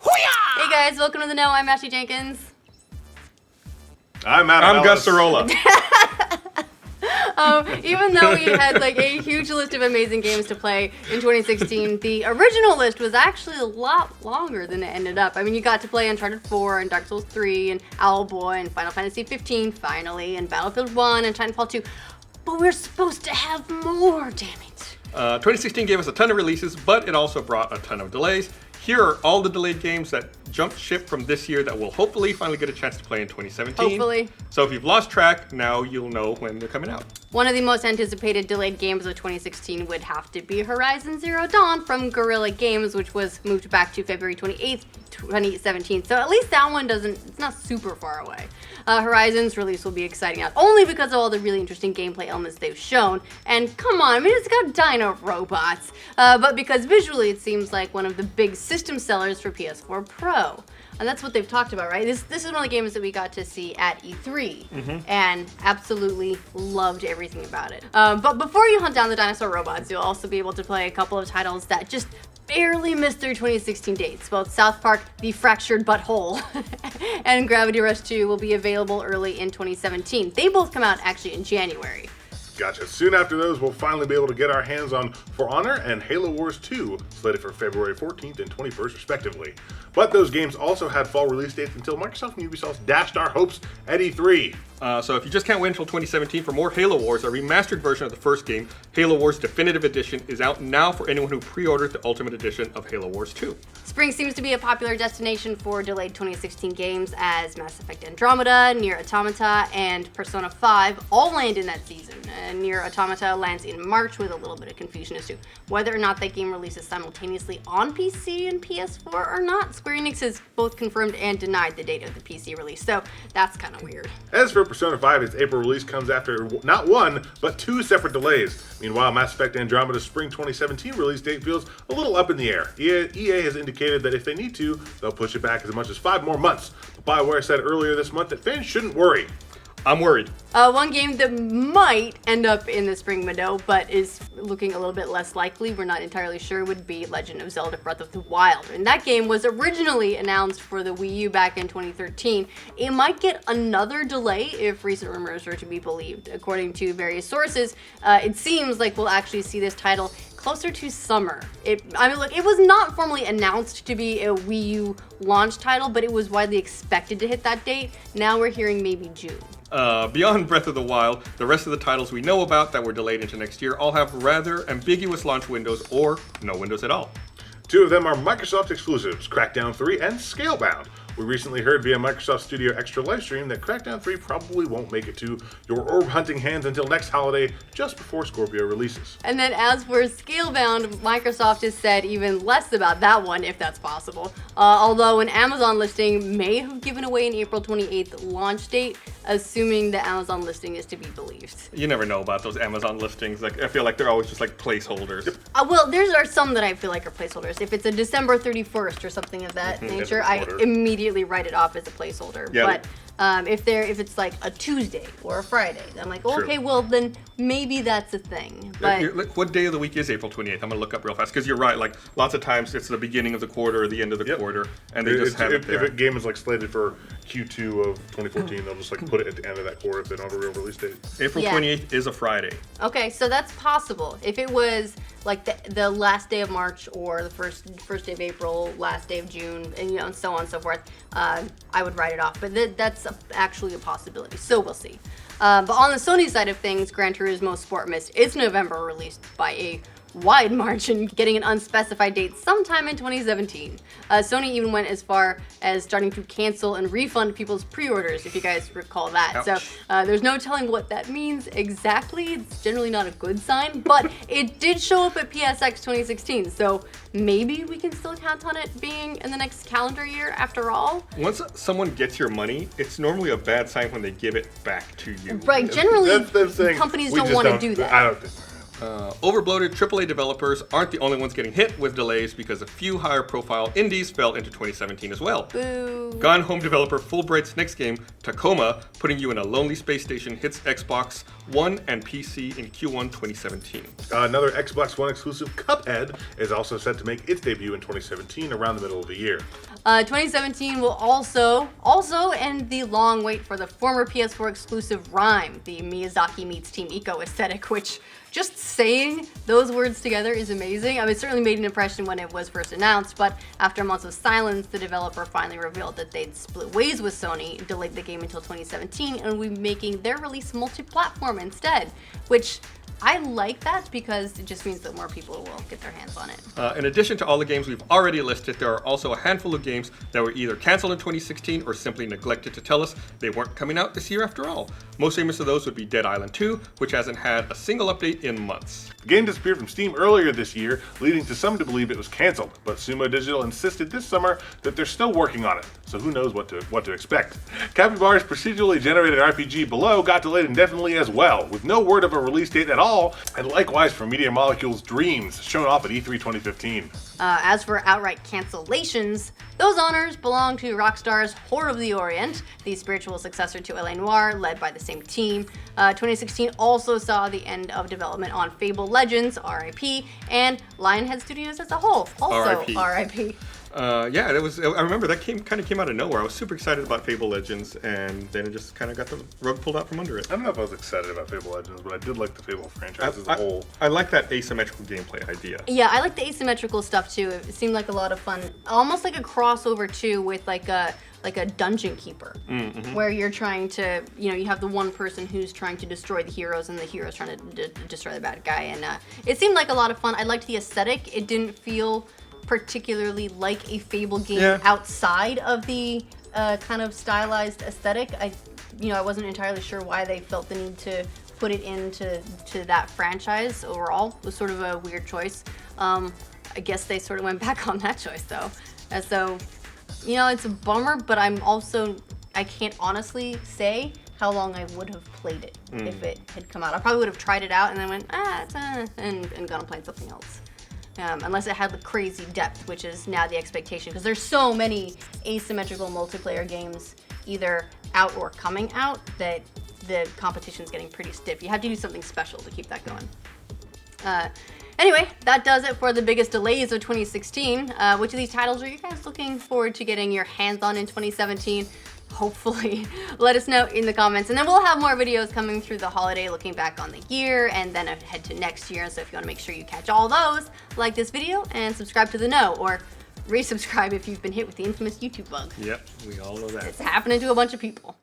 Hey guys, welcome to the Know. I'm Ashley Jenkins. I'm Gus Cirola. Even though we had like a huge list of amazing games to play in 2016, the original list was actually a lot longer than it ended up. I mean, you got to play Uncharted 4 and Dark Souls 3 and Owlboy and Final Fantasy 15 finally and Battlefield 1 and Titanfall 2, but we're supposed to have more, damn it. 2016 gave us a ton of releases, but it also brought a ton of delays. Here are all the delayed games that jumped ship from this year that we'll hopefully finally get a chance to play in 2017. Hopefully. So if you've lost track, now you'll know when they're coming out. One of the most anticipated delayed games of 2016 would have to be Horizon Zero Dawn from Guerrilla Games, which was moved back to February 28th, 2017. So at least that one it's not super far away. Horizon's release will be exciting not only because of all the really interesting gameplay elements they've shown, and come on, I mean, it's got dino robots, but because visually it seems like one of the big system sellers for PS4 Pro. And that's what they've talked about, right? This is one of the games that we got to see at E3, and absolutely loved everything about it. But before you hunt down the dinosaur robots, you'll also be able to play a couple of titles that just barely missed their 2016 dates. Both South Park: The Fractured Butthole and Gravity Rush 2 will be available early in 2017. They both come out actually in January. Gotcha. Soon after those, we'll finally be able to get our hands on For Honor and Halo Wars 2, slated for February 14th and 21st, respectively. But those games also had fall release dates until Microsoft and Ubisoft dashed our hopes at E3. So if you just can't wait until 2017 for more Halo Wars, a remastered version of the first game, Halo Wars Definitive Edition, is out now for anyone who pre-ordered the Ultimate Edition of Halo Wars 2. Spring seems to be a popular destination for delayed 2016 games as Mass Effect Andromeda, Nier Automata, and Persona 5 all land in that season. Nier Automata lands in March with a little bit of confusion as to whether or not that game releases simultaneously on PC and PS4 or not. Square Enix has both confirmed and denied the date of the PC release, so that's kind of weird. As for Persona 5, its April release comes after not one, but two separate delays. Meanwhile, Mass Effect Andromeda's spring 2017 release date feels a little up in the air. EA has indicated that if they need to, they'll push it back as much as 5 more months. But BioWare said earlier this month that fans shouldn't worry. I'm worried. One game that might end up in the spring window, but is looking a little bit less likely, we're not entirely sure, would be Legend of Zelda Breath of the Wild. And that game was originally announced for the Wii U back in 2013. It might get another delay if recent rumors are to be believed. According to various sources, it seems like we'll actually see this title closer to summer. It was not formally announced to be a Wii U launch title, but it was widely expected to hit that date. Now we're hearing maybe June. Beyond Breath of the Wild, the rest of the titles we know about that were delayed into next year all have rather ambiguous launch windows or no windows at all. 2 of them are Microsoft exclusives, Crackdown 3 and Scalebound. We recently heard via Microsoft Studio Extra livestream that Crackdown 3 probably won't make it to your orb hunting hands until next holiday, just before Scorpio releases. And then as for Scalebound, Microsoft has said even less about that one, if that's possible. Although an Amazon listing may have given away an April 28th launch date, assuming the Amazon listing is to be believed. You never know about those Amazon listings. Like, I feel like they're always just like placeholders. Well, there are some that I feel like are placeholders. If it's a December 31st or something of that nature, I immediately write it off as a placeholder. Yeah. But if it's like a Tuesday or a Friday, I'm like, True. okay, well then maybe that's a thing. But What day of the week is April 28th? I'm gonna look up real fast because you're right. Like lots of times it's the beginning of the quarter or the end of the quarter, and they just have it there. If a game is like slated for Q2 of 2014, they'll just like put it at the end of that quarter if they don't have a real release date. April 28th is a Friday. Okay, so that's possible. If it was like the last day of March or the first day of April, last day of June, and so on and so forth, I would write it off. But that's actually a possibility. So we'll see. But on the Sony side of things, Gran Turismo Sport missed its November release by a wide margin, getting an unspecified date sometime in 2017. Sony even went as far as starting to cancel and refund people's pre-orders, if you guys recall that. Ouch. So there's no telling what that means exactly. It's generally not a good sign, but it did show up at PSX 2016, so maybe we can still count on it being in the next calendar year after all. Once someone gets your money, it's normally a bad sign when they give it back to you. Right, generally That's the thing. companies We don't just want to do that. I don't. Overbloated AAA developers aren't the only ones getting hit with delays because a few higher profile indies fell into 2017 as well. Boo. Gone Home developer Fulbright's next game, Tacoma, Putting You in a Lonely Space Station, hits Xbox One and PC in Q1 2017. Another Xbox One exclusive, Cuphead, is also set to make its debut in 2017 around the middle of the year. 2017 will also end the long wait for the former PS4 exclusive Rhyme, the Miyazaki meets Team Ico aesthetic, which just saying those words together is amazing. I mean, it certainly made an impression when it was first announced, but after months of silence, the developer finally revealed that they'd split ways with Sony, delayed the game until 2017, and will be making their release multi-platform instead, which I like that because it just means that more people will get their hands on it. In addition to all the games we've already listed, there are also a handful of games that were either canceled in 2016 or simply neglected to tell us they weren't coming out this year after all. Most famous of those would be Dead Island 2, which hasn't had a single update in months. The game disappeared from Steam earlier this year, leading to some to believe it was canceled, but Sumo Digital insisted this summer that they're still working on it, so who knows what to expect. Capybara's procedurally generated RPG Below got delayed indefinitely as well, with no word of a release date at all, and likewise for Media Molecule's Dreams, shown off at E3 2015. As for outright cancellations, those honors belong to Rockstar's Whore of the Orient, the spiritual successor to L.A. Noire, led by the same team. 2016 also saw the end of development on Fable Legends, RIP, and Lionhead Studios as a whole, also RIP. Yeah, I remember that kind of came out of nowhere. I was super excited about Fable Legends, and then it just kind of got the rug pulled out from under it. I don't know if I was excited about Fable Legends, but I did like the Fable franchise as a whole. I like that asymmetrical gameplay idea. Yeah, I like the asymmetrical stuff too. It seemed like a lot of fun, almost like a crossover too with like a dungeon keeper, where you're trying to, you have the one person who's trying to destroy the heroes and the heroes trying to destroy the bad guy, and it seemed like a lot of fun. I liked the aesthetic. It didn't feel particularly like a Fable game outside of the kind of stylized aesthetic. I wasn't entirely sure why they felt the need to put it into that franchise overall. It was sort of a weird choice. I guess they sort of went back on that choice though. And so, it's a bummer, but I can't honestly say how long I would have played it if it had come out. I probably would have tried it out and then went, and gone and played something else. Unless it had the crazy depth, which is now the expectation, because there's so many asymmetrical multiplayer games either out or coming out that the competition's getting pretty stiff. You have to do something special to keep that going. Anyway, that does it for the biggest delays of 2016. Which of these titles are you guys looking forward to getting your hands on in 2017? Hopefully. Let us know in the comments, and then we'll have more videos coming through the holiday looking back on the year and then ahead to next year. So if you want to make sure you catch all those, like this video and subscribe to The Know, or resubscribe if you've been hit with the infamous YouTube bug. Yep, we all know that. It's happening to a bunch of people.